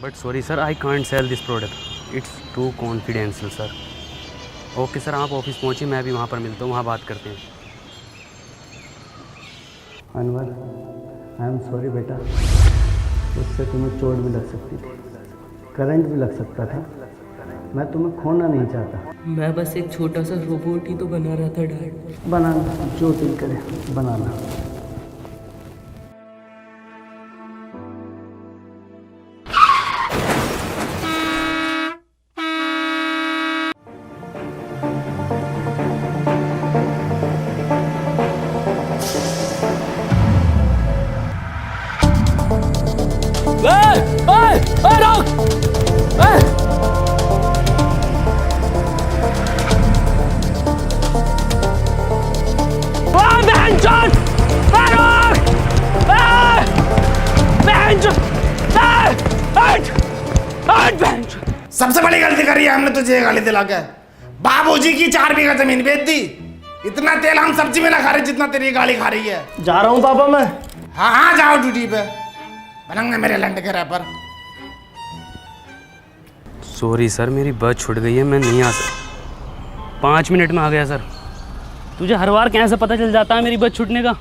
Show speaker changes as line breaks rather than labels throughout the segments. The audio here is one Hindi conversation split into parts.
But sorry sir, I can't sell this product, it's too confidential sir. Okay sir, आप ऑफिस पहुँचिए, मैं भी वहाँ पर मिलता हूँ, वहाँ बात करते हैं। अनवर, आई एम सॉरी बेटा, उससे तुम्हें चोट भी लग सकती थी, करंट भी लग सकता था। मैं तुम्हें खोना नहीं चाहता।
मैं बस एक छोटा सा रोबोट ही तो बना रहा था डैड।
बनाना जो दिल करे बनाना।
सबसे बड़ी गलती करी है हमने तुझे गाली दिला के। बाबूजी की 4 बीघा जमीन बेच दी। इतना तेल हम सब्जी में ना खा रहे जितना तेरी गाली खा रही है।
जा रहा हूँ पापा मैं।
हाँ हाँ जाओ ड्यूटी पे, बनंगे मेरे लंड के रैपर।
सॉरी सर, मेरी बस छूट गई है, मैं नहीं आ सकता। 5 मिनट में आ गया सर। तुझे हर बार कैसे पता चल जाता है मेरी बस छूटने का?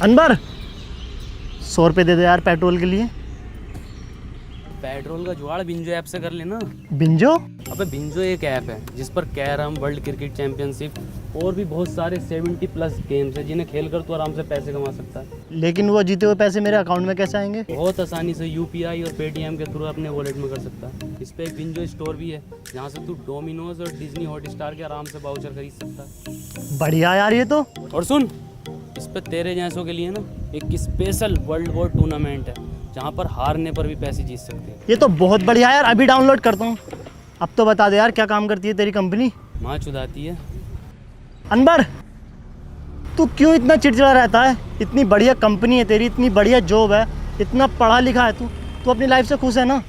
अनवर 100 रुपये दे दे यार पेट्रोल के लिए।
पेट्रोल का जुगाड़ बिंजो ऐप से कर लेना।
बिंजो?
अबे बिंजो एक ऐप है जिस पर कैरम, वर्ल्ड क्रिकेट चैंपियनशिप और भी बहुत सारे 70+ गेम्स हैं जिन्हें खेलकर तू आराम से पैसे कमा सकता है।
लेकिन वो जीते हुए पैसे मेरे अकाउंट में कैसे आएंगे?
बहुत आसानी से UPI और पेटीएम के थ्रू अपने वॉलेट में कर सकता है। इस पे एक बिंजो स्टोर भी है जहाँ से तू डोमिनोज और डिज्नी हॉटस्टार के आराम से वाउचर खरीद सकता है।
बढ़िया यार ये तो।
और सुन, इस पे तेरे जैसों के लिए ना एक स्पेशल वर्ल्ड वॉर टूर्नामेंट है जहाँ पर हारने पर भी पैसे जीत सकते हैं।
ये तो बहुत बढ़िया यार, अभी डाउनलोड करता हूँ। अब तो बता दे यार क्या काम करती है तेरी कंपनी?
माँ चुदाती है।
अनवर तू क्यों इतना चिड़चिड़ा रहता है? इतनी बढ़िया कंपनी है तेरी, इतनी बढ़िया जॉब है, इतना पढ़ा लिखा है तू, तू अपनी लाइफ से खुश है ना?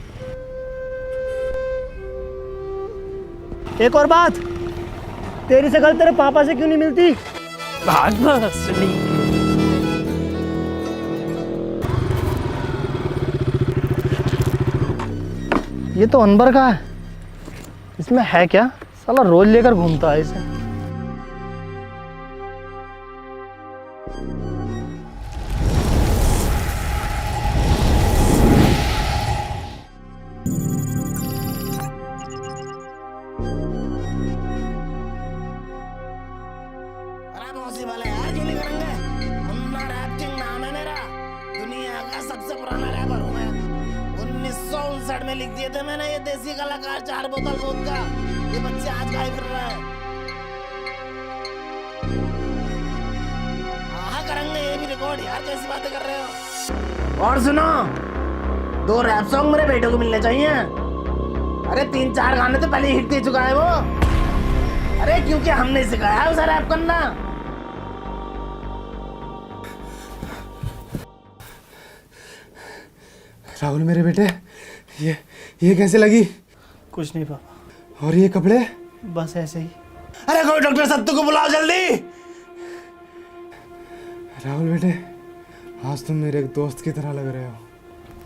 एक और बात, तेरी शक्ल तेरे पापा से क्यों नहीं मिलती? ये तो अनवर का है, इसमें है क्या? साला रोज लेकर घूमता है इसे।
अरे पॉसिबल है यार, क्यों नहीं करेंगे? मुन्ना रैप किंग नाम है मेरा, दुनिया का सबसे पुराना रैपर हूँ मैं। 1959 में लिख दिए थे मैंने ये देसी कलाकार 4 बोतल वोदका। ये बच्चे आज गाए फिर रहे हैं। हाँ करेंगे ये भी रिकॉर्ड यार, कैसी बातें कर रहे हो? और सुनो, 2 रैप सॉन्ग मेरे बेटे को मिलने चाहिए। अरे 3-4 गाने तो पहले हिट दे चुका है वो। अरे क्योंकि हमने सिखाया है उसे रैप करना।
राहुल मेरे बेटे, ये कैसे लगी?
कुछ नहीं पापा।
और ये कपड़े?
बस ऐसे ही।
अरे कोई डॉक्टर सत्तू को बुलाओ जल्दी।
राहुल बेटे, आज तुम मेरे एक दोस्त की तरह लग रहे हो।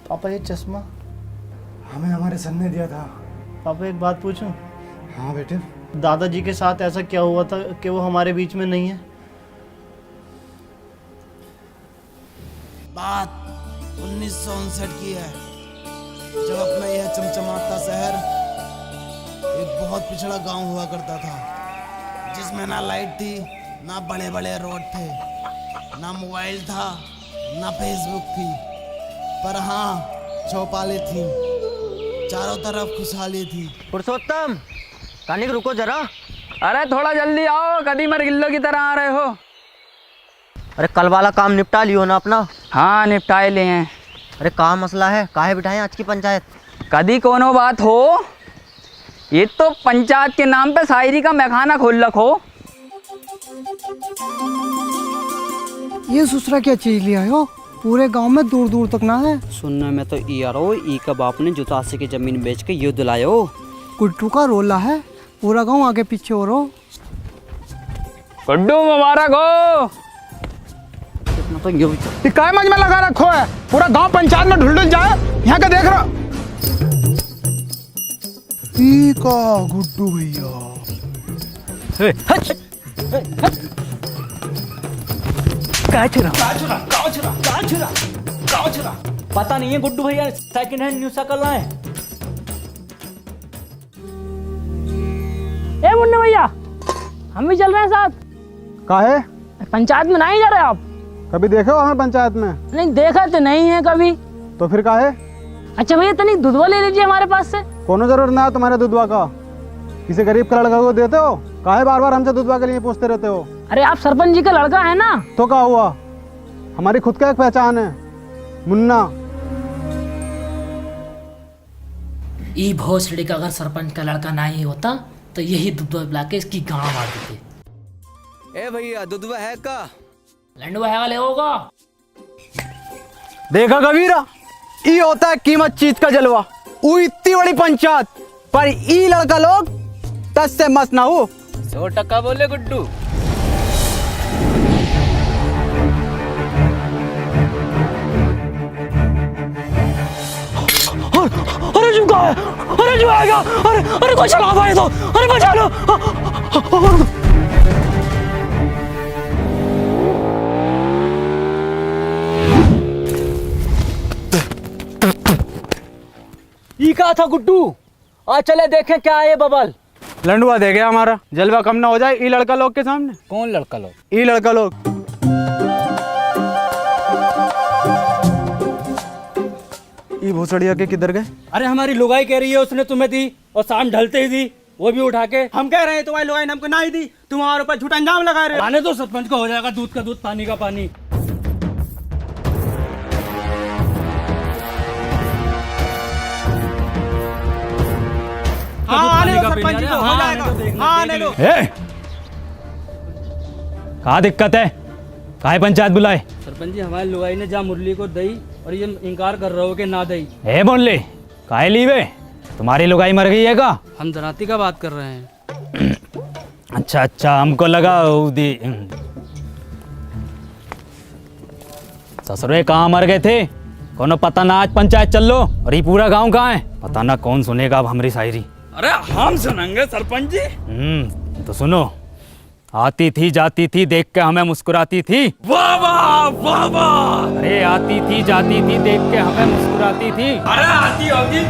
पापा ये चश्मा
हमें हमारे सन ने दिया था।
पापा एक बात पूछूं?
हाँ बेटे।
दादाजी के साथ ऐसा क्या हुआ था कि वो हमारे बीच में नहीं है?
बात 1959 की है, जब अपना यह चमचमाता शहर एक बहुत पिछड़ा गांव हुआ करता था, जिसमें ना लाइट थी, ना बड़े बड़े रोड थे, ना मोबाइल था, ना फेसबुक थी, पर हाँ चौपालें थी। चारों तरफ खुशहाली थी।
पुरुषोत्तम, कानिक रुको जरा।
अरे थोड़ा जल्दी आओ, कदी मर गिल्लो की तरह आ रहे हो।
अरे कल वाला काम निपटा लियो ना अपना?
हाँ निपटाए ले हैं।
अरे कहाँ मसला है, काहे बिठाएं आज की पंचायत?
कदी कोनो बात हो, ये तो पंचायत के नाम पे शायरी का मैखाना खोल रखो।
ये ससुरा क्या चीज लिया हो? पूरे गांव में दूर दूर तक ना है।
सुनने में तो यारो ई का बाप ने जुतासी की जमीन बेच के युद्ध लायो।
कुट्टू का रोला है, पूरा गांव आगे पीछे हो रहा।
गुड्डू मुबारक हो।
तो यूं ही
ये काय मंज में लगा रखो है, पूरा गांव पंचायत में ढुल जाए। यहाँ का देख रहा का गुड्डू भैया।
पता नहीं है गुड्डू भैया सेकंड हैंड न्यू साइकिल लाए।
ए मुन्ना भैया, हम भी चल रहे हैं साथ।
काहे?
पंचायत में नहीं जा रहे आप?
कभी देखे हो हमें पंचायत में?
नहीं देखा तो नहीं है कभी।
तो फिर काहे?
अच्छा भैया तनिक दूधवा ले लीजिए हमारे पास से।
कोनो जरूरत ना है तुम्हारे दूधवा का। किसी गरीब का लड़का को देते हो? काहे बार बार हमसे दूधवा के लिए पूछते रहते हो?
अरे आप सरपंच जी का लड़का है ना।
तो क्या हुआ, हमारी खुद का एक पहचान है, मुन्ना।
ई भोसड़ी का अगर सरपंच का लड़का ना ही होता तो यही दूधवा पिला के इसकी गाँव मार देते।
ए भैया दूधवा है का?
लंडुआ है वाले होगा।
देखा कबीरा, ई होता है कीमत चीज का जलवा। ऊ इतनी बड़ी पंचायत पर ई लड़का लोग 10 से मस्त ना हो।
100% बोले गुड्डू।
अरे जो है, अरे जो आएगा, अरे कोई चला पाए तो, अरे बचा लो। ई कहा था गुड्डू, आज चले देखें क्या है ये बबल।
लंडुआ दे गया हमारा, जलवा कम ना हो जाए ई लड़का लोग के सामने।
कौन लड़का लोग?
ई लड़का लोग। ई भोसड़िया के किधर गए?
अरे हमारी लुगाई कह रही है उसने तुम्हें दी और शाम ढलते ही दी, वो भी उठा के। हम कह रहे हैं तुम्हारी लुगाई ने हमको ना ही दी, तुम हमारे ऊपर झूठा इंजाम लगा रहे हो। आने तो सरपंच को हो जाएगा दूध का दूध पानी का पानी। आने दो सरपंच जी को, हो जाएगा। आने दो।
कहाँ दिक्कत है, काहे पंचायत बुलाए?
सरपंच जी हमारी लुगाई ने जा मुरली को दई और ये इनकार कर रहे हो कि ना दई।
ए बोले काहे लीवे, तुम्हारी लुगाई मर गई है का?
हम दराती का बात कर रहे हैं।
अच्छा अच्छा, हमको लगा दी। ससुरे कहाँ मर गए थे, कोनो पता ना। आज पंचायत चल लो और ये पूरा गांव कहाँ है, पता ना कौन सुनेगा अब हमारी शायरी।
अरे हम सुनेंगे सरपंच जी।
तो सुनो। आती थी जाती थी देख के हमें मुस्कुराती थी।
वाह वाह वाह वाह।
अरे आती थी जाती थी देख के हमें मुस्कुराती थी।
अरे आती होगी।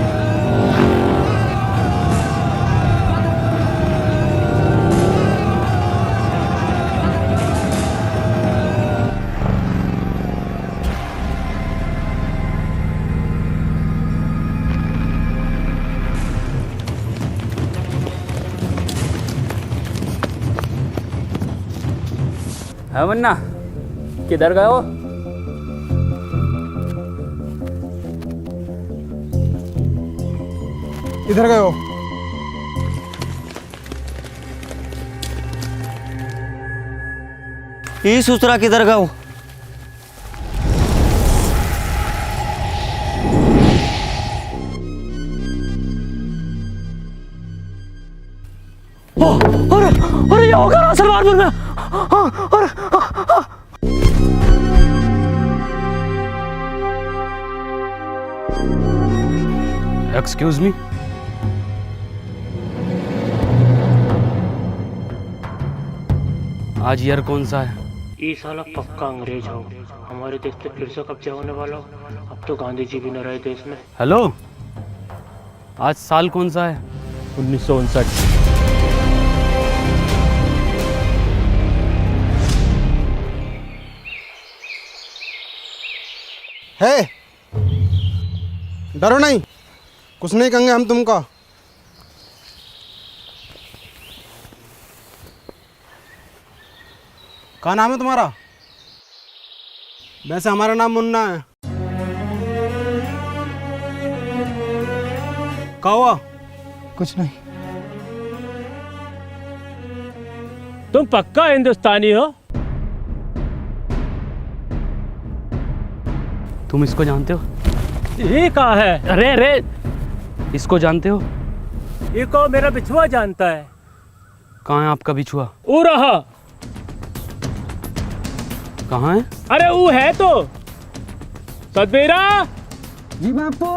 है मुन्ना, किधर गए हो?
इधर गए हो?
ये ससुरा किधर गए हो? अरे ये होगा ना सलमानपुर में।
Excuse me.
आज ईयर कौन सा है?
ये साला पक्का अंग्रेज हो, हमारे देश पे फिर से कब्जा होने वाला हो। अब तो गांधी जी भी न रहे देश में।
हेलो, आज साल कौन सा है?
1959।
है, डरो नहीं, कुछ नहीं कहेंगे हम तुमको। क्या नाम है तुम्हारा? वैसे हमारा नाम मुन्ना है। क्या हुआ?
कुछ नहीं।
तुम पक्का हिंदुस्तानी हो?
तुम इसको जानते हो?
ये कहाँ है?
अरे अरे, इसको जानते हो?
ये को मेरा बिछुआ जानता है।
कहाँ है आपका बिछुआ?
वो रहा।
कहाँ है?
अरे वो है तो सतबीरा।
जी बापू।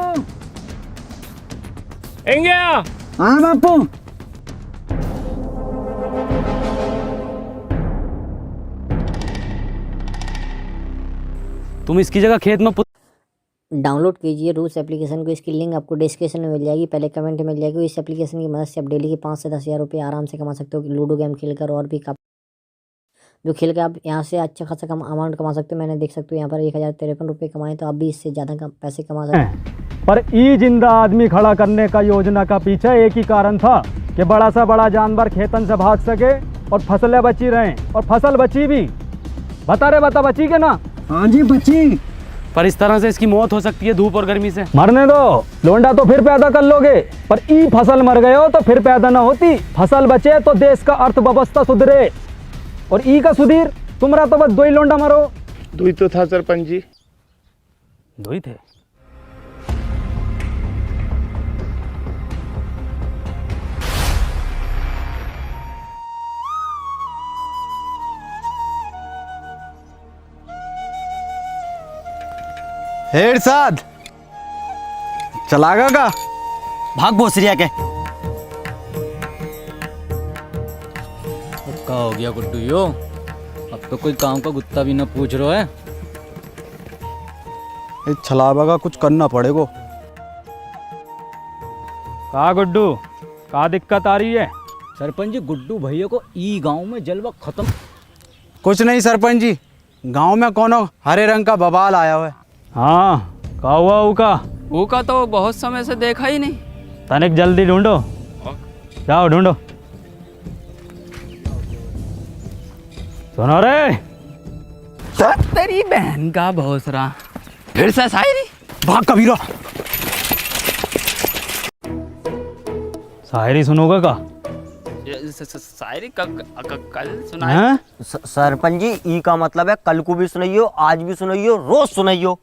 एंगे
हाँ बापू।
तुम इसकी जगह खेत में
डाउनलोड कीजिए रूट्स एप्लीकेशन को। इसकी लिंक आपको डिस्क्रिप्शन में मिल जाएगी, पहले कमेंट में मिल जाएगी। इस एप्लीकेशन की मदद से आप डेली के 5 से 10 हज़ार रुपये आराम से कमा सकते हो। लूडो गेम खेलकर और भी जो खेल कर आप यहाँ से अच्छा खासा अमाउंट कमा सकते हो। मैंने देख सकते हो यहाँ पर 1053 रुपये कमाए, तो आप भी इससे ज़्यादा पैसे कमा सकते हैं।
पर ई जिंदा आदमी खड़ा करने का योजना का पीछे एक ही कारण था कि बड़ा सा बड़ा जानवर खेतन से भाग सके और फसलें बची रहें। और फसल बची भी। बता बची के ना?
हाँ जी बची।
पर इस तरह से इसकी मौत हो सकती है धूप और गर्मी से।
मरने दो, लोंडा तो फिर पैदा कर लोगे। पर ई फसल मर गए हो तो फिर पैदा ना होती। फसल बचे तो देश का अर्थव्यवस्था सुधरे। और ई का सुधीर तुम्हारा तो बस 2 ही लोंडा मरो।
2 ही तो था सरपंच जी।
2 ही थे।
इरशाद चलागा का
भाग भोसरिया के।
क्या हो गया गुड्डू यो? अब तो कोई काम का गुत्ता भी ना पूछ रहा है।
इस छलावा का कुछ करना पड़ेगा।
का गुड्डू, का दिक्कत आ रही है?
सरपंच जी, गुड्डू भैया को ई गांव में जलवा खत्म।
कुछ नहीं सरपंच जी, गांव में कोनो हरे रंग का बवाल आया हुआ है।
हाँ, का हुआ
ऊका तो बहुत समय से देखा ही नहीं।
तनिक जल्दी ढूंढो, जाओ ढूंढो। सुनो रे,
तेरी बहन का भोसरा फिर से शायरी।
भाग कबीरा।
शायरी सुनोगा का?
शायरी कल सुनाए।
सरपंच जी, ई का मतलब है कल को भी सुनाइयो, आज भी सुनाइयो, रोज सुनाइयो।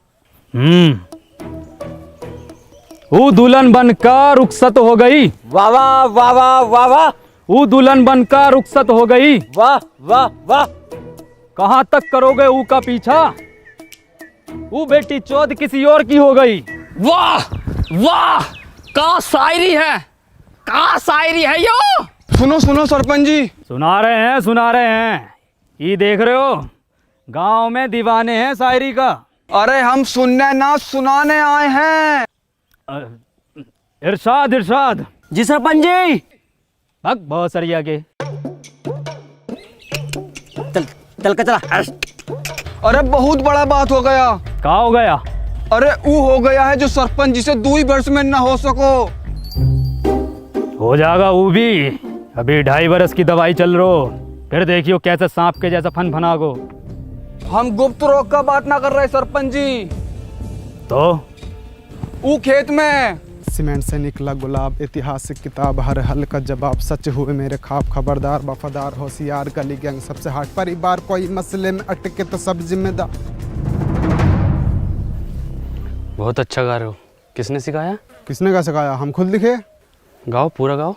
वो दुल्हन बनकर रुखसत हो गई।
वाह वाह वाह वाह वाह वाह।
वो दुल्हन बनकर रुखसत हो गई।
वाह वाह वाह।
कहाँ तक करोगे ऊ का पीछा? वो बेटी चौथ किसी और की हो गई।
वाह वाह, का शायरी है, का शायरी है यो।
सुनो सुनो सरपंच जी।
सुना रहे हैं। ये देख रहे हो, गांव में दीवाने हैं शायरी का।
अरे हम सुनने ना सुनाने आए हैं।
इरशाद।
जी सरपंच जी।
भग बहुत सरिया के।
चल के चला।
अरे बहुत बड़ा बात हो गया।
का हो गया?
अरे वो हो गया है जो सरपंच जी से 2 ही वर्ष में ना हो सको।
हो जाएगा वो भी। अभी 2.5 बरस की दवाई चल रही, फिर देखियो कैसे सांप के जैसा फन गो।
हम गुप्त रोग का बात ना कर रहे सरपंच जी।
तो
वो खेत में
सीमेंट से निकला गुलाब, ऐतिहासिक किताब, हर हल का जवाब, सच हुए मेरे ख्वाब, खबरदार वफादार होशियार, गली गैंग सबसे हट, परिवार कोई मसले में अटके तो सब जिम्मेदार।
बहुत अच्छा गा रहे हो। किसने सिखाया?
किसने का सिखाया? हम खुद लिखे।
गाओ, पूरा गाओ।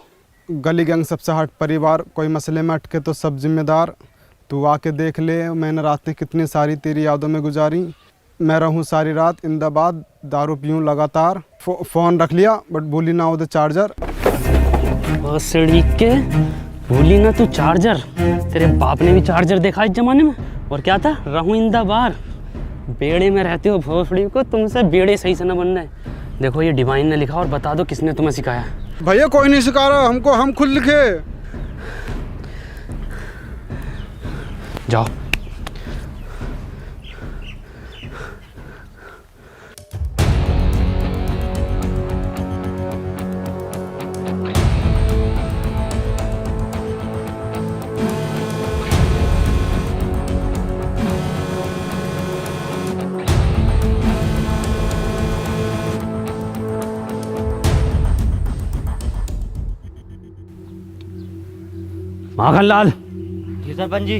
गली गैंग सबसे हट, परिवार कोई मसले में अटके तो सब जिम्मेदार, तू आके देख ले मैंने रातें कितनी सारी तेरी यादों में गुजारी, मैं रहूं सारी रात इंदाबाद, दारू पीऊं लगातार, फ़ोन रख लिया बट भूली ना उधर चार्जर।
के भूली ना तू चार्जर। तेरे बाप ने भी चार्जर देखा इस जमाने में। और क्या था? रहूं इंदाबाद। बेड़े में रहते हो भोसड़ी को, तुमसे बेड़े सही से ना बनना है। देखो ये डिवाइन ने लिखा और बता दो किसने तुम्हें सिखाया।
भैया कोई नहीं सिखा रहा हमको, हम खुद लिखे।
जाओ।
माखनलाल।
जी सरपंच जी।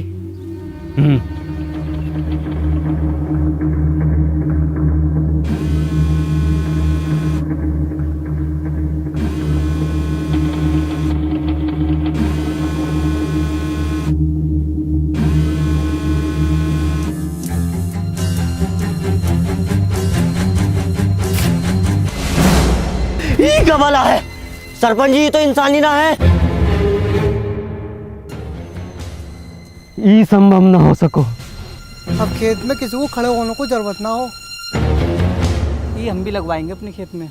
वाला है। सरपंच जी तो इंसान ही ना है।
ये संभव ना हो सको।
अब खेत में किसी को खड़े होने को जरूरत ना हो।
ये हम भी लगवाएंगे अपने खेत में।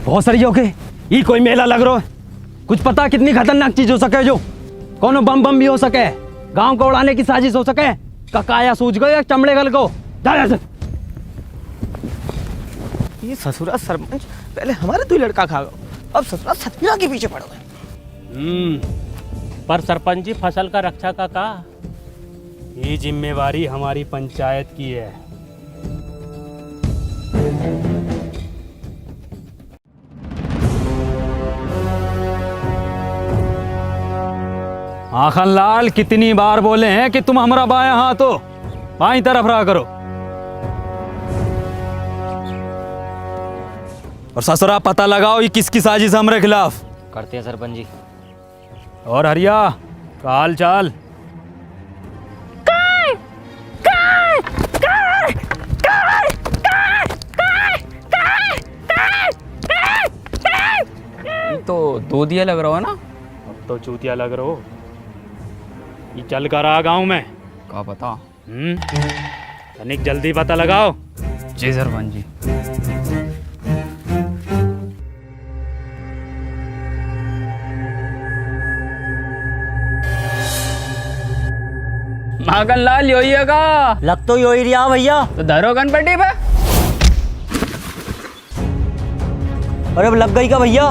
बहुत सही हो गए। ये कोई मेला लग रहा है। कुछ पता कितनी खतरनाक चीज हो सके, जो कोनो बम भी हो सके, गांव को उड़ाने की साजिश हो सके। ककाया सूझ गए चमड़े गल को। जा से।
ये ससुरा सरपंच पहले हमारे दो लड़का खा गए, अब ससुरा सतना के पीछे पड़ गए।
पर सरपंच जी फसल का रक्षा का ये जिम्मेवारी हमारी पंचायत की है।
आखन लाल कितनी बार बोले हैं कि तुम हमारा बाएं हाथ हो, बाईं तरफ रहा करो। और ससुरा पता लगाओ ये किसकी साजिश हमारे खिलाफ।
करते हैं सरपंच जी।
और हरिया का हाल चाल?
तो दूधिया लग रहा हो ना।
अब तो चूतिया लग रहा हो। ये चल कर आ गाँव में
क्या पता।
तनिक जल्दी पता लगाओ।
जी सरपंच जी। माखन लाल यो ही है का।
लग तो यो ही रहा भैया।
तो धरो गणपति पे।
अरे अब लग गई का भैया।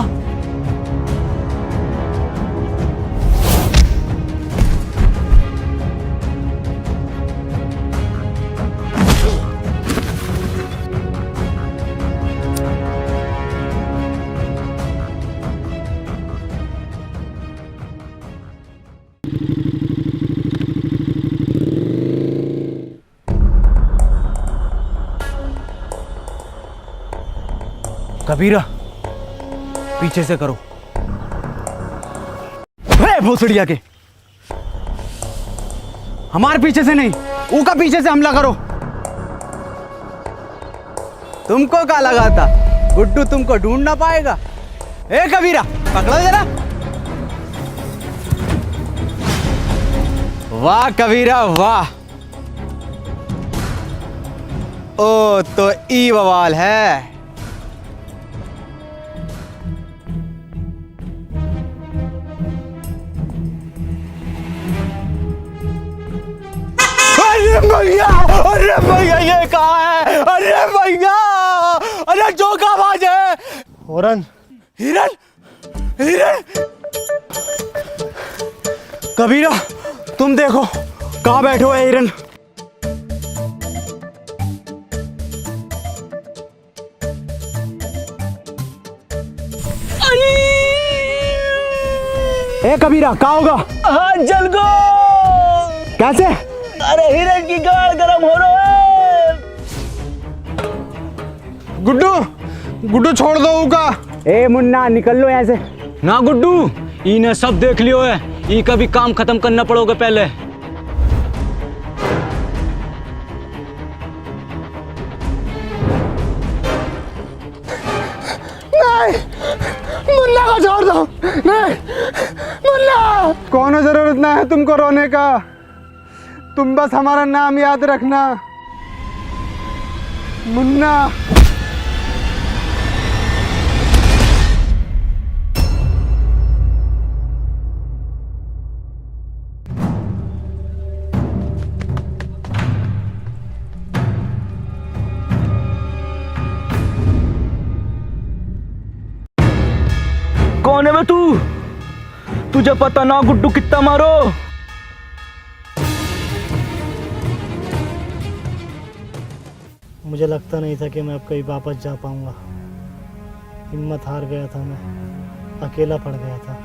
कबीरा पीछे से करो। भोसड़िया के हमारे पीछे से नहीं, ऊका पीछे से हमला करो। तुमको क्या लगा था गुड्डू तुमको ढूंढ ना पाएगा? ए कबीरा पकड़ो जरा। वाह कबीरा वाह। ओ तो ई बवाल है। अरे भैया ये कहाँ है? अरे भैया, अरे जो का आवाज है।
हिरन
हिरन हिरन। कबीरा तुम देखो कहाँ बैठे हो हिरन। ए कबीरा कहाँ होगा?
हाँ जल गो।
कैसे?
अरे हिरन की गाड़ गरम हो रहा है।
गुड्डू गुड्डू छोड़ दो उका।
ए मुन्ना निकल लो यहाँ से। ना गुड्डू इन्हें सब देख लियो है, ये का भी काम खत्म करना पड़ोगे पहले।
नहीं मुन्ना को छोड़ दो। नहीं मुन्ना, कोनो जरूरत ना है तुमको रोने का। तुम बस हमारा नाम याद रखना मुन्ना।
कौन है बे तू? तुझे पता ना गुड्डू कितना मारो?
मुझे लगता नहीं था कि मैं अब कहीं वापस जा पाऊंगा। हिम्मत हार गया था, मैं अकेला पड़ गया था।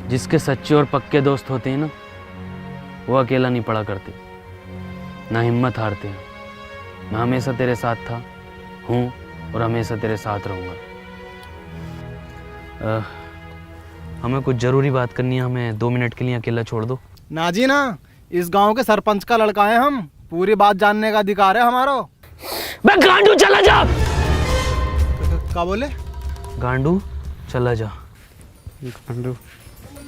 जिसके सच्चे और पक्के दोस्त होते हैं ना, वो अकेला नहीं पड़ा करते, ना हिम्मत हारते हैं।
मैं हमेशा तेरे साथ था, हूँ और हमेशा तेरे साथ रहूँगा। हमें कुछ ज़रूरी बात करनी है, हमें 2 मिनट के लिए अकेला छोड़ दो।
ना जी ना, इस गांव के सरपंच का लड़का है हम, पूरी बात जानने का अधिकार है हमारा।
बे गांडू चला जा।
क्या बोले?
गांडू चला जा।
गांडू।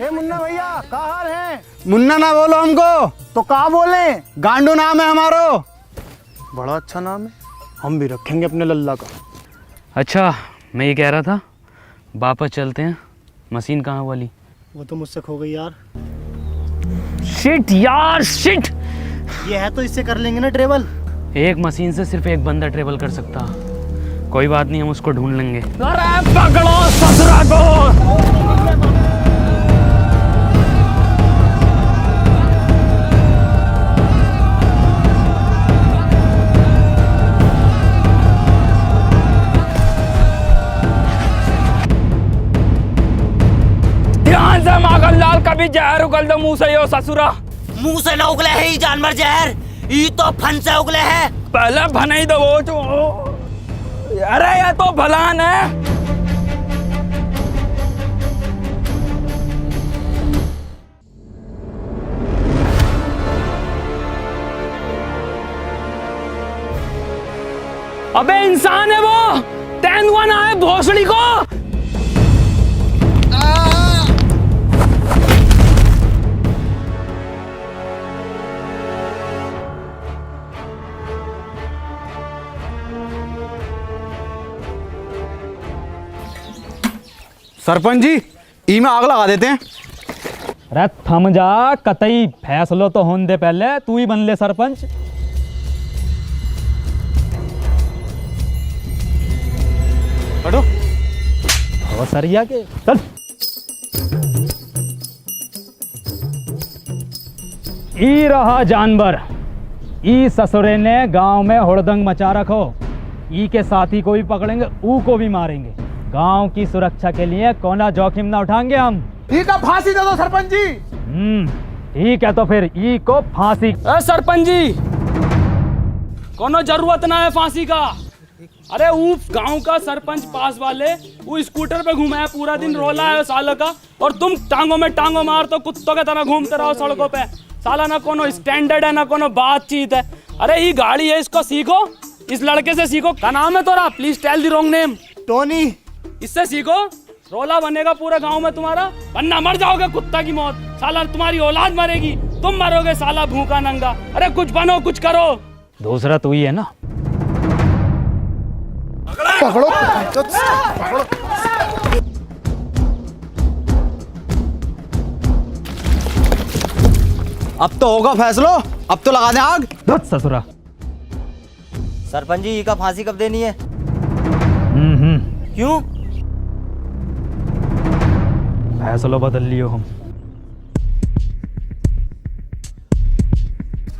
ए मुन्ना भैया, क्या हाल है?
मुन्ना ना बोलो हमको,
तो क्या बोले?
गांडू नाम है हमारो।
बड़ा अच्छा नाम है, हम भी रखेंगे अपने लल्ला का।
अच्छा, मैं ये कह रहा था, वापस चलते हैं। मशीन कहाँ वाली?
वो तो मुझसे खो गई यार।
शिट यार शिट।
ये है तो इससे कर लेंगे ना ट्रेवल।
एक मशीन से सिर्फ एक बंदा ट्रेवल कर सकता। कोई बात नहीं, हम उसको ढूंढ लेंगे।
अरे पकड़ो ससुरा को। ध्यान से माखन लाल, कभी जहर उगल दो मुंह से यो ससुरा।
मुंह से न उगले है ये जानवर जहर, ये तो फन से उगले है।
पहले भनाई दो वो जो। अरे ये तो भलान है। अबे इंसान है वो, तेंदुआ ना है भोसड़ी को।
सरपंच जी, ई में आग लगा देते हैं।
अरे थम जा, कतई फैसलो तो होने दे, पहले तू ही बन ले सरपंच।
हटो।
और सरिया के चल। ई रहा जानवर, ई ससुरे ने गांव में हुड़दंग मचा रखो। ई के साथी को भी पकड़ेंगे, ऊ को भी मारेंगे। गांव की सुरक्षा के लिए कोना जोखिम ना उठाएंगे हम।
ठीक है, फांसी दे दो सरपंच जी।
ठीक है, तो फिर ई को फांसी।
सरपंच जी, कोनो जरूरत ना है फांसी का। अरे वो गांव का सरपंच पास वाले वो स्कूटर पे घूमा है, पूरा दिन रोला है साला का, और तुम टांगों में टांगों मार तो कुत्तों के तरह घूमते रहो सड़कों पे। साला ना कोनो स्टैंडर्ड है ना कोनो बातचीत है। अरे ये गाड़ी है, इसको सीखो, इस लड़के से सीखो। क्या नाम है तोरा? Please tell the wrong name.
Tony.
इससे सीखो, रोला बनेगा पूरे गांव में तुम्हारा, वरना मर जाओगे कुत्ता की मौत। साला तुम्हारी औलाद मरेगी, तुम मरोगे साला भूखा नंगा। अरे कुछ बनो, कुछ करो।
दूसरा तू ही है ना।
पकड़ो, पकड़ो। अब तो होगा फैसलो, अब तो लगा दे आग।
धत ससुरा।
सरपंच जी का फांसी कब देनी है? क्यों?
फैसला बदल लियो हम।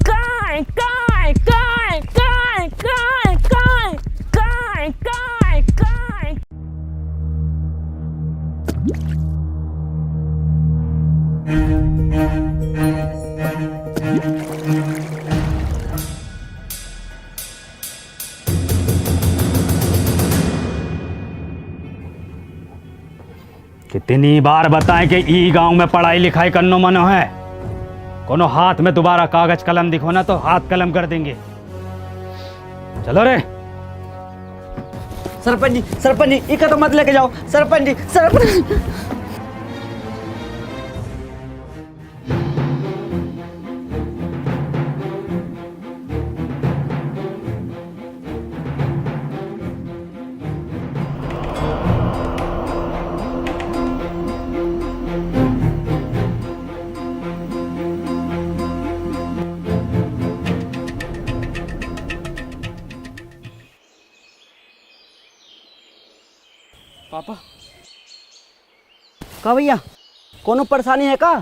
काय काय काय काय काय काय काय काय काय।
कितनी बार बताएं कि ई गांव में पढ़ाई लिखाई करनो मनो है। कोनो हाथ में दोबारा कागज कलम दिखो ना तो हाथ कलम कर देंगे। चलो रे।
सरपंच जी, इका तो मत लेके जाओ। सरपंच जी, सरपंच।
पापा।
का भैया, कोनो परेशानी है का?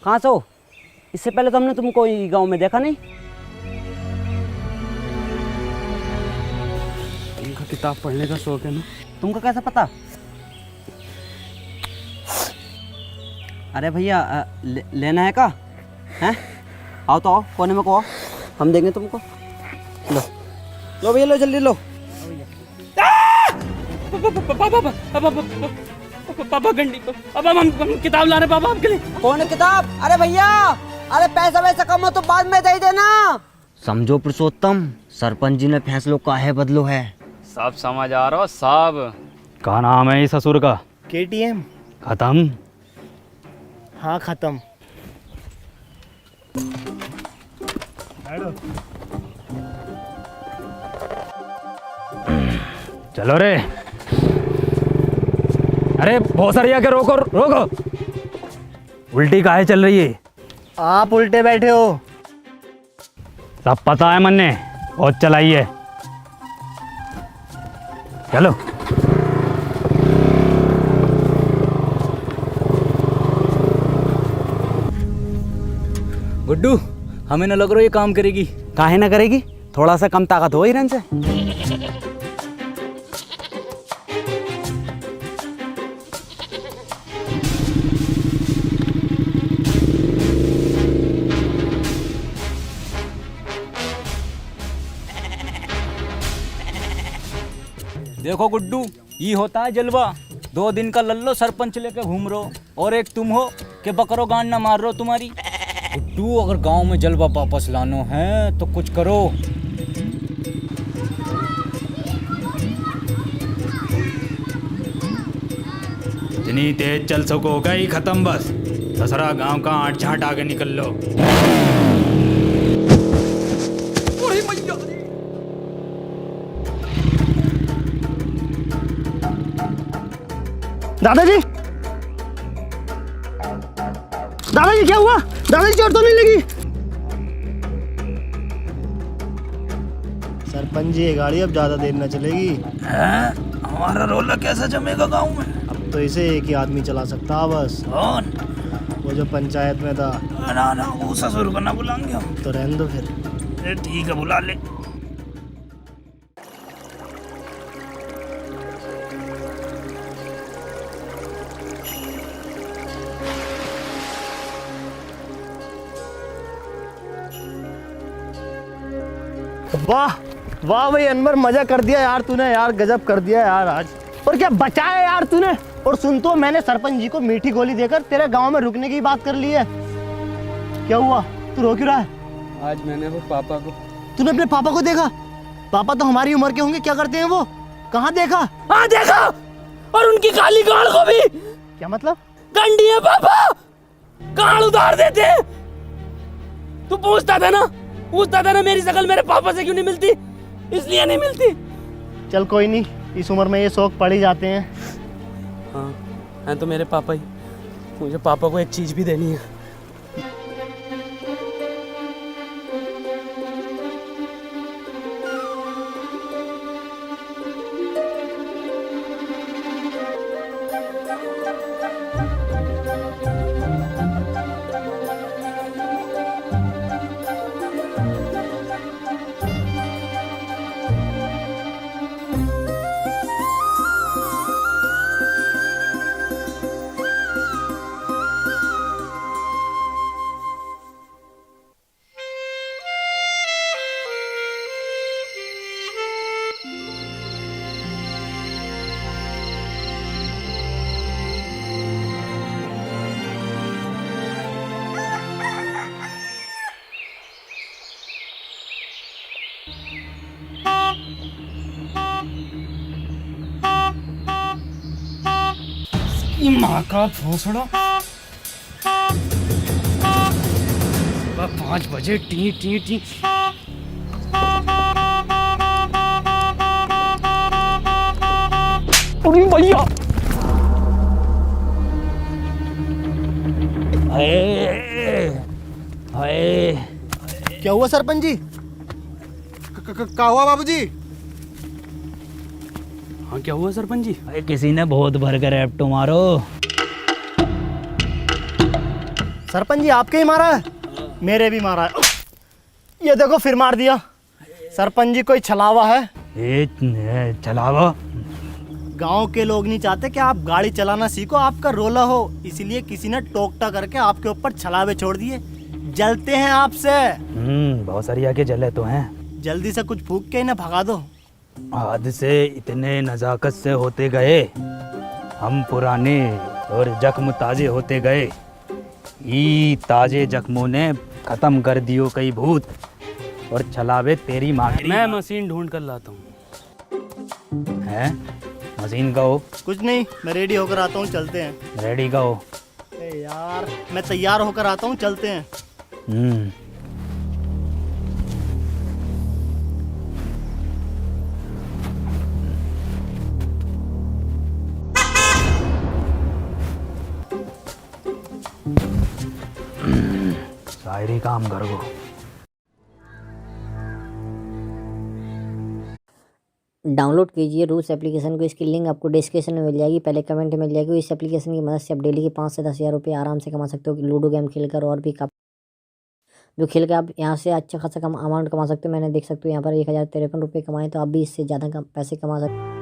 कहाँ से हो? इससे पहले तो हमने तुमको गांव में देखा नहीं।
तुमका किताब पढ़ने का शौक है ना?
तुमको कैसे पता? अरे भैया, लेना है का? हैं? आओ तो आओ, कोने में को आओ, हम देंगे तुमको। लो। लो भैया लो जल्दी लो।
पापा गंडी अब हम किताब ला रहे पापा आपके लिए।
कौन किताब? अरे भैया, अरे पैसा वैसा कम हो तो बाद में दे देना।
समझो पुरुषोत्तम, सरपंच जी ने फैसलों काहे बदलो है।
सब समझ आ रहा हो सब। क्या नाम है इस ससुर का?
KTM।
खत्म?
हाँ खत्म।
चलो रे। अरे भोसरिया के रोको रोको। उल्टी काहे चल रही है?
आप उल्टे बैठे हो।
सब पता है मन्ने, बहुत चलाइए। चलो।
गुड्डू, हमें न लग रहा ये काम करेगी।
काहे ना करेगी, थोड़ा सा कम ताकत हो हिरन से।
देखो गुड्डू, ये होता है जलवा। 2 दिन का लल्लो सरपंच लेके घूम रहो और एक तुम हो कि बकरो गांड ना मार रहो तुम्हारी। गुड्डू, अगर गांव में जलवा वापस लानो है तो कुछ करो।
जितनी तेज चल सको गई खत्म बस। दसरा गांव का आठ झाट आगे निकल लो।
दादाजी, दादाजी क्या हुआ? दादाजी चोट तो नहीं लगी? सरपंच जी, ये गाड़ी अब ज्यादा देर न चलेगी।
हमारा रोला कैसा जमेगा गांव में?
अब तो इसे एक ही आदमी चला सकता है बस।
कौन?
वो जो पंचायत में था।
ना ना, वो ससुर को ना बुलाएंगे हम।
तो रहने दो फिर।
ठीक है, बुला ले।
वाह वाह भाई अनवर, मजा कर दिया यार तूने। यार गजब कर दिया यार आज। और क्या बचाया यार तूने। और सुन तो, मैंने सरपंच जी को मीठी गोली देकर तेरे गांव में रुकने की बात कर ली है। क्या हुआ, तू रो क्यों रहा है?
आज मैंने वो पापा को।
तूने अपने पापा को देखा? पापा तो हमारी उम्र के होंगे, क्या करते हैं वो? कहाँ देखा?
हाँ देखा, और उनकी काली गाड़ को भी।
क्या मतलब?
गंडी है पापा, गाड़ उतार देते। तू पूछता था ना मेरी शक्ल मेरे पापा से क्यों नहीं मिलती? इसलिए नहीं मिलती।
चल कोई नहीं, इस उम्र में ये शौक पड़ ही जाते हैं।
हाँ हैं तो मेरे पापा ही। मुझे पापा को एक चीज भी देनी है। माँ का भोसड़ा। 5 बजे टी टी टी। अरे भैया,
क्या हुआ सरपंच जी?
क्या हुआ बाबूजी?
हाँ क्या हुआ सरपंच जी?
अरे किसी ने बहुत भर कर एप्टो मारो।
सरपंच जी आपके ही मारा है? मेरे भी मारा है। ये देखो फिर मार दिया। सरपंच जी कोई छलावा है?
चलावा?
गांव के लोग नहीं चाहते कि आप गाड़ी चलाना सीखो, आपका रोला हो, इसलिए किसी ने टोकटा करके आपके ऊपर छलावे छोड़ दिए। जलते हैं आपसे।
बहुत सरिया के जले तो हैं।
जल्दी से कुछ फूक के इन्हें भगा दो।
हादसे इतने नज़ाकत से होते गए, हम पुराने और जख्म ताजे होते गए। ई ताजे जख्मों ने खत्म कर दियो कई भूत और चलावे तेरी माँ की।
मैं मशीन ढूंढ कर लाता हूँ।
है मशीन का हो?
कुछ नहीं, मैं रेडी होकर आता हूँ, चलते हैं।
रेडी का हो?
यार मैं तैयार होकर आता हूँ, चलते हैं।
शायरी काम कर गो।
डाउनलोड कीजिए रूस एप्लीकेशन को। इसकी लिंक आपको डिस्क्रिप्शन में मिल जाएगी, पहले कमेंट में मिल जाएगी। इस एप्लीकेशन की मदद से आप डेली के 5 से 10 हज़ार रुपये आराम से कमा सकते हो कि लूडो गेम खेलकर, और भी जो खेल कर आप यहाँ से अच्छा खासा कम अमाउंट कमा सकते हो। मैंने देख सकते हो यहाँ पर 1053 रुपये कमाए, तो आप भी इससे ज़्यादा पैसे कमा सकते हो।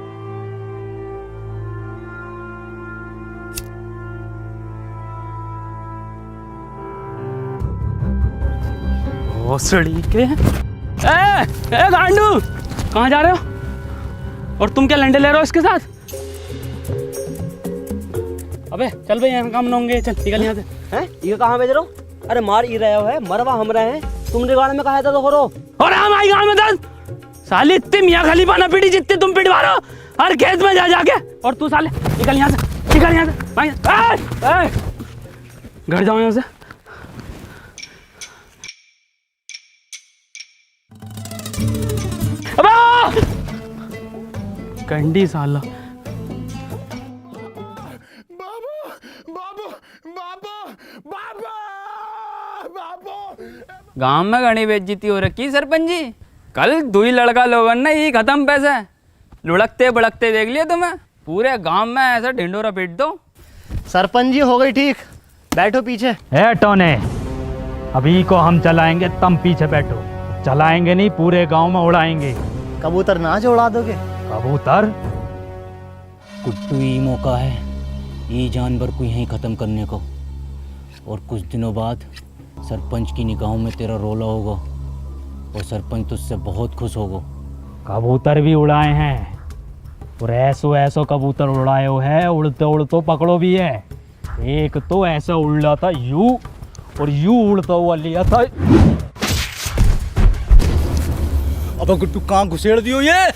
भोसड़ी के ए गांडू, कहाँ जा रहे हो? और तुम क्या लंडे ले रहे हो इसके साथ? अबे चल भाई, यहाँ काम न होंगे, चल निकल यहाँ से।
हैं? ये कहाँ भेज रहे हो? अरे मार ही रहे हो है, मरवा हम रहे हैं। तुमने गाड़ में कहा था तो करो।
और हम आई गाँव में दस साले इतने मियाँ खलीफा ना पीटी जितने तुम पिटवा रहे हो हर खेत में जा जाके। और तू साले निकल यहाँ से, निकल यहाँ से, घर जाओ यहाँ से। कंडी साला।
गांव में घनी बेइज्जती हो रखी सरपंच जी। कल दुई लड़का लोगों ने ये खत्म पैसे लुढ़कते बड़कते देख लिया तुम्हें। पूरे गांव में ऐसा ढिंडोरा पीट दो।
सरपंच जी हो गई ठीक, बैठो पीछे।
ए टोने, अभी को हम चलाएंगे, तुम पीछे बैठो। चलाएंगे नहीं, पूरे गांव में उड़ाएंगे।
कबूतर नाच उड़ा दोगे?
कबूतर?
कुट्टू ही मौका है ये जानवर को यहीं ख़त्म करने को। और कुछ दिनों बाद सरपंच की निगाहों में तेरा रोला होगा और सरपंच तुझसे बहुत खुश होगा।
कबूतर भी उड़ाए हैं, और ऐसो कबूतर उड़ाए हो है, उड़ते उड़ते पकड़ो भी है। एक तो ऐसा उड़ रहा था यूं, और यूं उड़ता हुआ लिया था।
अब गुट्टू कहाँ घुसेड़ दियो ये?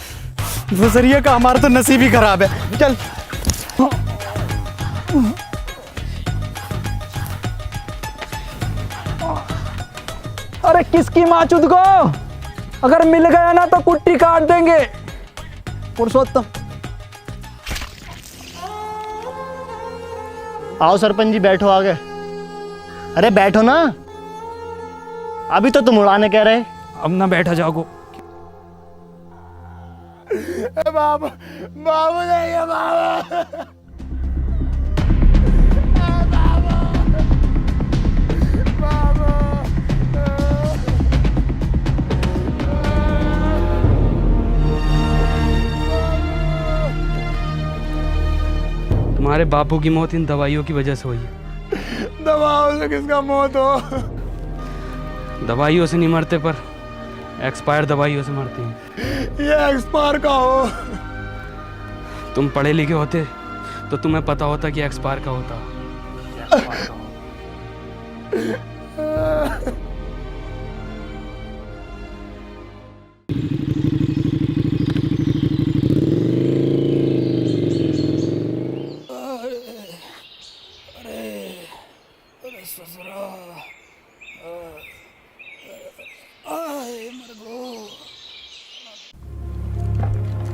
गुजरिए का हमारा तो नसीब ही खराब है। चल
अरे किसकी माचुद को, अगर मिल गया ना तो कुट्टी काट देंगे।
पुरुषोत्तम आओ सरपंच जी, बैठो आगे। अरे बैठो ना, अभी तो तुम उड़ाने कह रहे।
अब ना बैठा जाओ।
बाबू बाबू नहीं है बाबू।
तुम्हारे बापू की मौत इन दवाइयों की वजह से हुई है।
दवाओं से किसका मौत हो?
दवाइयों से नहीं मरते, पर एक्सपायर दवाइयों से मरते हैं।
ये एक्सपायर का हो?
तुम पढ़े लिखे होते तो तुम्हें पता होता कि एक्सपायर का होता।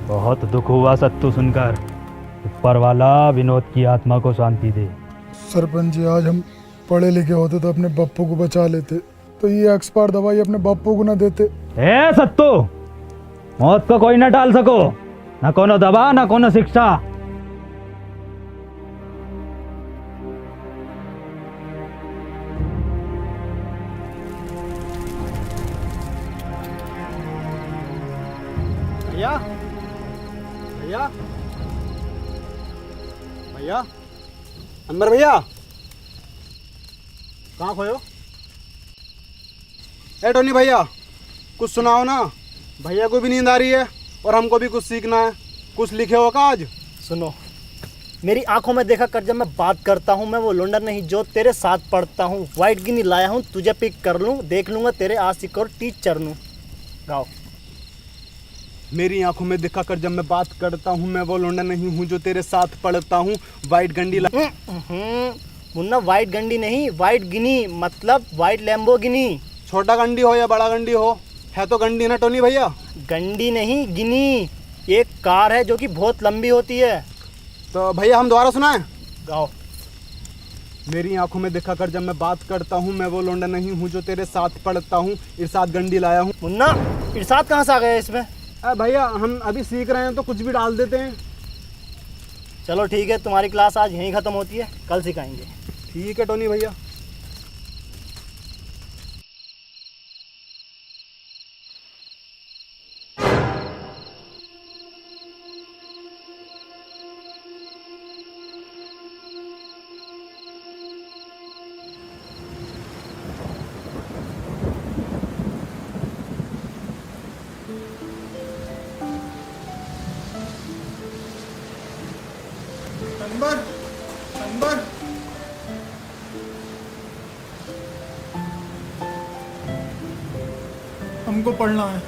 बहुत दुख हुआ सत्तू सुनकर। ऊपर वाला विनोद की आत्मा को शांति दे।
सरपंच जी, आज हम पढ़े लिखे होते तो अपने बप्पू को बचा लेते, तो ये एक्सपायर दवाई अपने बप्पू को ना देते।
ए सत्तू, मौत को कोई ना टाल सको, ना कोनो दवा ना कोनो शिक्षा।
भैया भैया भैया, अनवर भैया, कहाँ खोयो? ए टोनी भैया, कुछ सुनाओ ना। भैया को भी नींद आ रही है और हमको भी कुछ सीखना है। कुछ लिखे हो का आज?
सुनो, मेरी आंखों में देखा कर, जब मैं बात करता हूँ मैं वो लुंडर नहीं जो तेरे साथ पढ़ता हूँ। वाइट गिनी लाया हूँ, तुझे पिक कर लूँ, देख लूँगा तेरे आशिक और टीचर नू। गाओ।
मेरी आंखों में देखा कर, जब मैं बात करता हूँ मैं वो लौंडा नहीं हूँ जो तेरे साथ पढ़ता हूँ। वाइट गंडी
मुन्ना, वाइट गंडी नहीं, वाइट गिनी, मतलब वाइट लैम्बोर्गिनी।
छोटा गंडी हो या बड़ा गंडी हो, है तो गंडी ना टोनी भैया।
गंडी नहीं, गिनी एक कार है जो कि बहुत लंबी होती है।
तो भैया हम दोबारा सुनाएं?
गाओ।
मेरी आंखों में देखा कर, जब मैं बात करता हूँ मैं वो लौंडा नहीं हूँ जो तेरे साथ पढ़ता हूँ। इरशाद गंडी लाया हूँ।
मुन्ना, इरशाद कहाँ से आ गया इसमें?
भैया हम अभी सीख रहे हैं तो कुछ भी डाल देते हैं।
चलो ठीक है, तुम्हारी क्लास आज यहीं ख़त्म होती है, कल सिखाएंगे।
ठीक है टोनी भैया। नंबर
हमको पढ़ना है।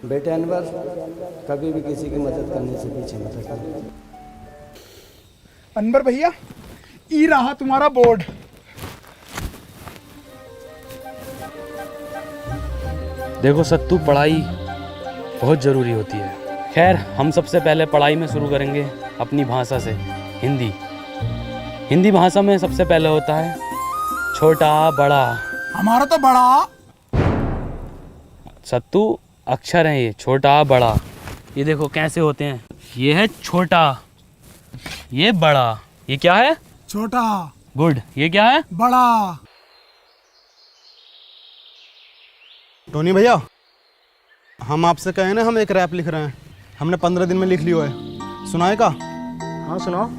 बेटे अनवर, कभी भी किसी की मदद करने से पीछे मत हटना।
अनवर भैया, ई रहा तुम्हारा बोर्ड।
देखो सत्तू, पढ़ाई बहुत ज़रूरी होती है। खैर, हम सबसे पहले पढ़ाई में शुरू करेंगे अपनी भाषा से, हिंदी। हिंदी भाषा में सबसे पहले होता है छोटा बड़ा।
हमारा तो बड़ा।
सत्तू अक्षर हैं ये, छोटा बड़ा। ये देखो कैसे होते हैं। ये है छोटा, ये बड़ा। ये क्या है?
छोटा।
गुड। ये क्या है?
बड़ा।
टोनी भैया, हम आपसे कहे ना, हम एक रैप लिख रहे हैं, हमने 15 दिन में लिख लिया है। सुनाए का?
हाँ सुनाओ।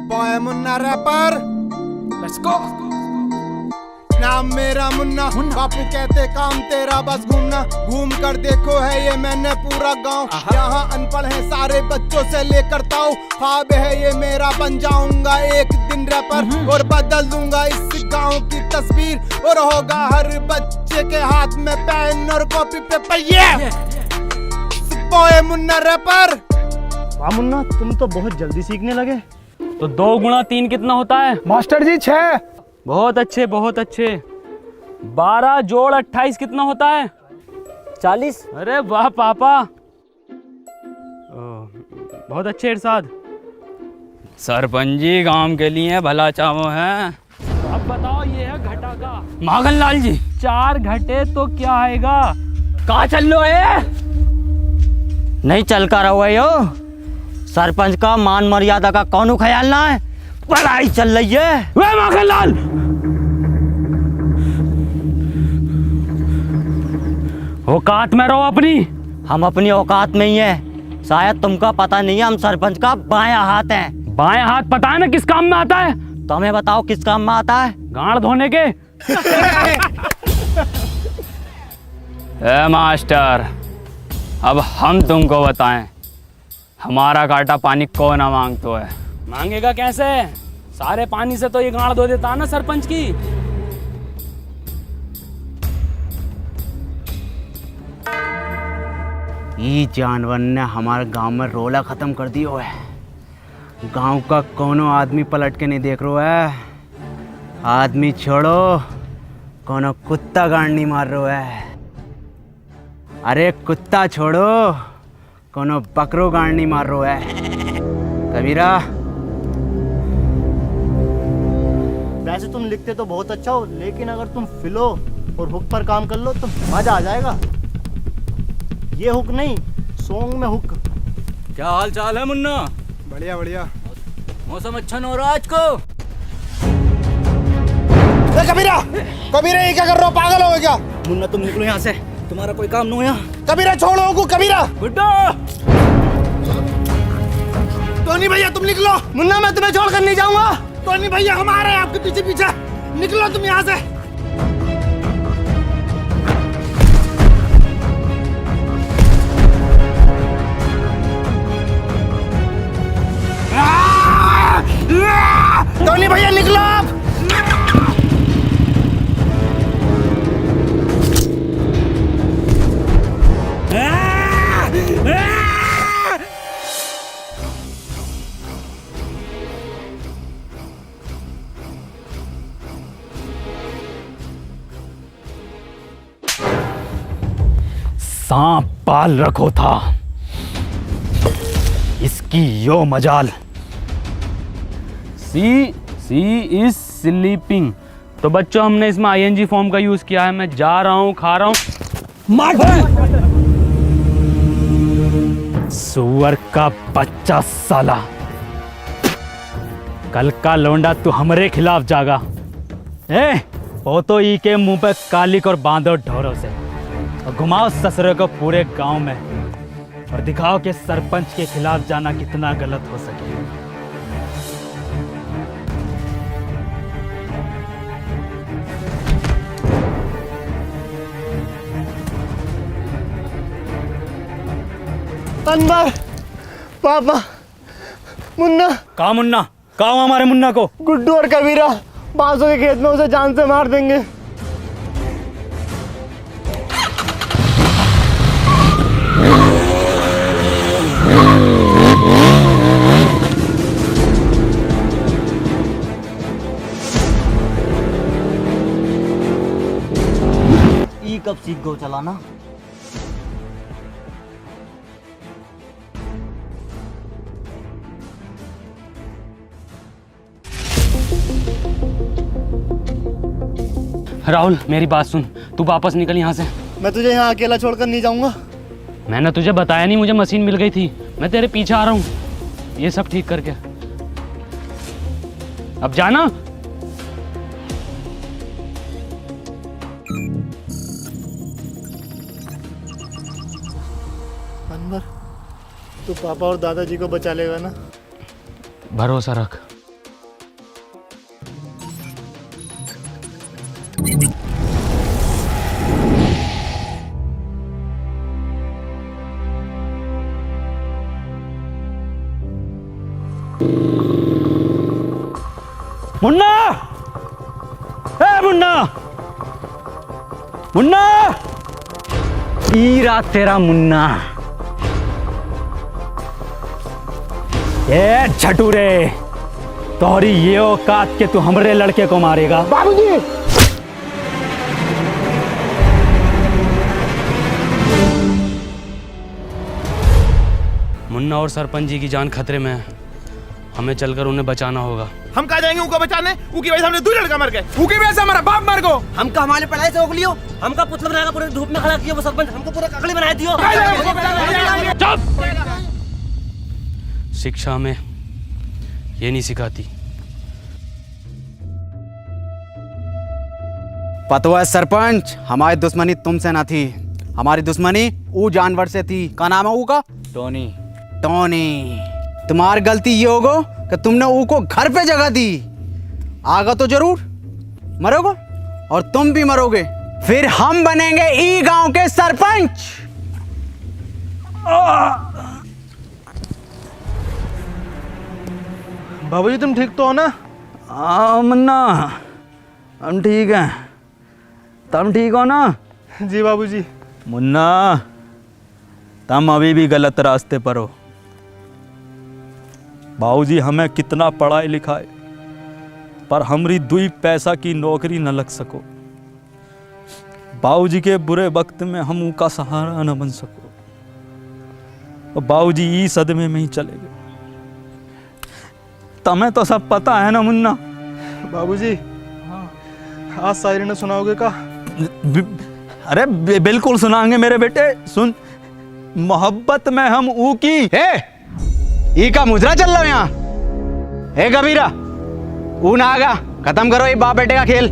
Boy Munna rapper, let's go. नाम मेरा मुन्ना, बापू कहते काम तेरा बस घूमना। घूम कर देखो है ये मैंने पूरा गांव। यहाँ अनपढ़ है सारे बच्चों से लेकर ताऊ। ख्वाब है ये मेरा, बन जाऊंगा एक दिन रैपर और बदल दूंगा इस गांव की तस्वीर। और होगा हर बच्चे के हाथ में पेन और कॉपी पेपर। ये बॉय मुन्ना रैपर।
वाह मुन्ना, तुम तो बहुत जल्दी सीखने लगे।
तो 2 गुणा 3 कितना होता है?
मास्टर जी 6।
बहुत अच्छे, बहुत अच्छे। 12 जोड़ 28 कितना होता है?
40।
अरे वाह पापा, बहुत अच्छे इरशाद। सरपंच जी गांव के लिए भला चाहो है। अब बताओ, ये है घटा का। माखन लाल जी, 4 घटे तो क्या आएगा? कहाँ चल लो है?
नहीं चल कर रहो है यो। सरपंच का मान मर्यादा का कौन ख्याल ना है? पढ़ाई चल रही है।
वे माखन लाल, औकात में रहो अपनी।
हम अपनी औकात में ही है। शायद तुमका पता नहीं है, हम सरपंच का बायां हाथ हैं।
बायां हाथ पता है ना किस काम में आता है?
तुम्हें बताओ किस काम में आता है?
गांड धोने के। ए मास्टर, अब हम तुमको बताएं, हमारा काटा पानी कौन ना मांगतो है? मांगेगा कैसे? सारे पानी से तो ये गांड धो देता ना सरपंच की।
ये जानवर ने हमारे गांव में रोला खत्म कर दियो है। गांव का कोनो आदमी पलट के नहीं देख रहा है। आदमी छोड़ो, कोनो कुत्ता गांड नहीं मार रहा है। अरे कुत्ता छोड़ो, कोनो बकरो गांड नहीं मार रहा है। कबीरा,
वैसे तुम लिखते तो बहुत अच्छा हो, लेकिन अगर तुम फिलो और हुक पर काम कर लो तो मजा आ जाएगा। ये हुक नहीं, सॉन्ग में हुक।
क्या हाल चाल है मुन्ना?
बढ़िया बढ़िया।
मौसम अच्छा न हो रहा आज को।
कबीरा, कबीरा ये क्या कर रहे हो? पागल हो क्या?
मुन्ना तुम निकलो यहाँ से, तुम्हारा कोई काम नहीं है।
कबीरा छोड़ो को। कबीरा
गुड्डू,
तो टोनी भैया तुम निकलो।
मुन्ना मैं तुम्हें छोड़कर नहीं जाऊंगा।
टोनी भैया हम आ रहे हैं आपके पीछे पीछे, निकलो तुम यहाँ से। टोनी भैया निकलो आप।
सांप पाल रखो था, इसकी यो मजाल।
सी इज स्लीपिंग। तो बच्चों हमने इसमें आईएनजी फॉर्म का यूज किया है। मैं जा रहा हूँ, खा रहा हूँ।
सुअर का बच्चा साला, कल का लौंडा तू हमारे खिलाफ जागा। हो तो ई के मुंह पे कालिक और बांधो ढोरों से और घुमाओ ससुरे को पूरे गांव में और दिखाओ कि सरपंच के खिलाफ जाना कितना गलत हो सके।
अनवर, पापा, मुन्ना।
कहा मुन्ना? कहा हमारे मुन्ना को?
गुड्डू और कबीरा बांसों के खेत में उसे जान से मार देंगे।
ई कब सीख गो चलाना?
राहुल मेरी बात सुन, तू वापस निकल यहाँ से।
मैं तुझे यहाँ अकेला छोड़कर नहीं जाऊंगा।
मैंने तुझे बताया नहीं, मुझे मशीन मिल गई थी। मैं तेरे पीछे आ रहा हूँ ये सब ठीक करके। अब जाना।
अनवर, तू पापा और दादाजी को बचा लेगा ना?
भरोसा रख।
मुन्ना! ए मुन्ना! मुन्ना! ईरा तेरा मुन्ना। ए झटूरे, तोहरी ये औकात के तू हमरे लड़के को मारेगा?
बाबूजी!
मुन्ना और सरपंच जी की जान खतरे में है, हमें चलकर उन्हें बचाना होगा।
हम कहा जाएंगे उनको बचाने? उनकी वजह से हमने 2 लड़का मर गए, उनकी वजह से हमारा बाप मर गो।
हमका हमारे पढ़ाई से रोक लियो, हमका पुतला बनाकर पूरे धूप में खड़ा किया, वो सरपंच हमको पूरा ककड़ी बना दियो।
चुप! शिक्षा में ये नहीं सिखाती।
पता है सरपंच, हमारी दुश्मनी तुमसे ना थी, हमारी दुश्मनी वो जानवर से थी। क्या नाम है वो का?
टोनी।
टोनी। तुम्हारी गलती ये होगो कि तुमने वो को घर पे जगह दी। आगा तो जरूर मरोगे और तुम भी मरोगे, फिर हम बनेंगे ई गांव के सरपंच।
बाबूजी तुम ठीक तो हो ना?
हाँ मुन्ना, हम ठीक हैं। तुम ठीक हो ना?
जी बाबूजी।
मुन्ना, तुम अभी भी गलत रास्ते पर हो। बाबूजी हमें कितना पढ़ाई लिखाए पर हमरी 2 पैसा की नौकरी न लग सको। बाबूजी के बुरे वक्त में हम उनका सहारा न बन सको। और बाबूजी ई सदमे में ही चले गए। तुम्हें तो सब पता है ना मुन्ना?
बाबूजी आज शायरी ने सुनाओगे का?
अरे बिल्कुल सुनाएंगे मेरे बेटे। सुन, मोहब्बत में हम ऊ की
ई का मुजरा चल रहा है यहाँ। हे कबीरा, ऊ ना आगा, खत्म करो ये बाप बेटे का खेल।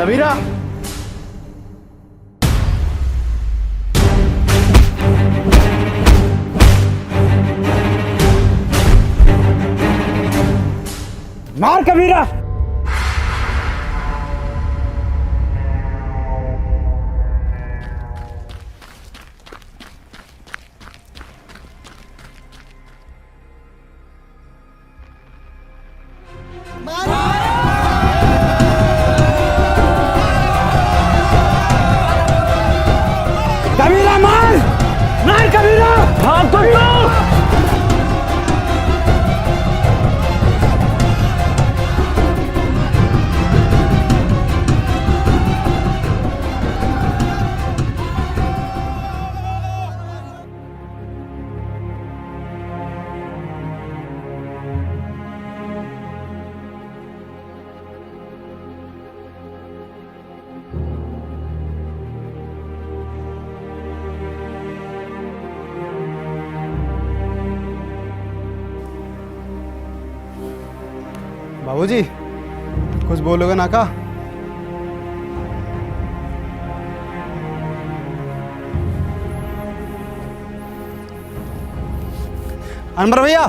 कबीरा मार कबीरा। कबीरा मार मार कबीरा। भाग कबीरा।
बाबूजी कुछ बोलोगे ना का? अनवर भैया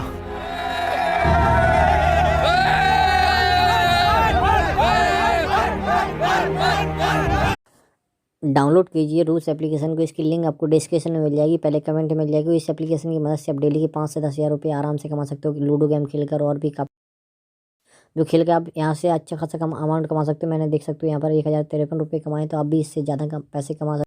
डाउनलोड कीजिए रूस एप्लीकेशन को। इसकी लिंक आपको डिस्क्रिप्शन में मिल जाएगी, पहले कमेंट में मिल जाएगी। इस एप्लीकेशन की मदद से आप डेली के 5 से 10 हज़ार रुपये आराम से कमा सकते हो लूडो गेम खेलकर, और भी जो खेल के आप यहाँ से अच्छा खासा अमाउंट कमा सकते हो। मैंने देख सकते हो यहाँ पर 1053 रुपये कमाए, तो आप भी इससे ज़्यादा पैसे कमा सकते हो।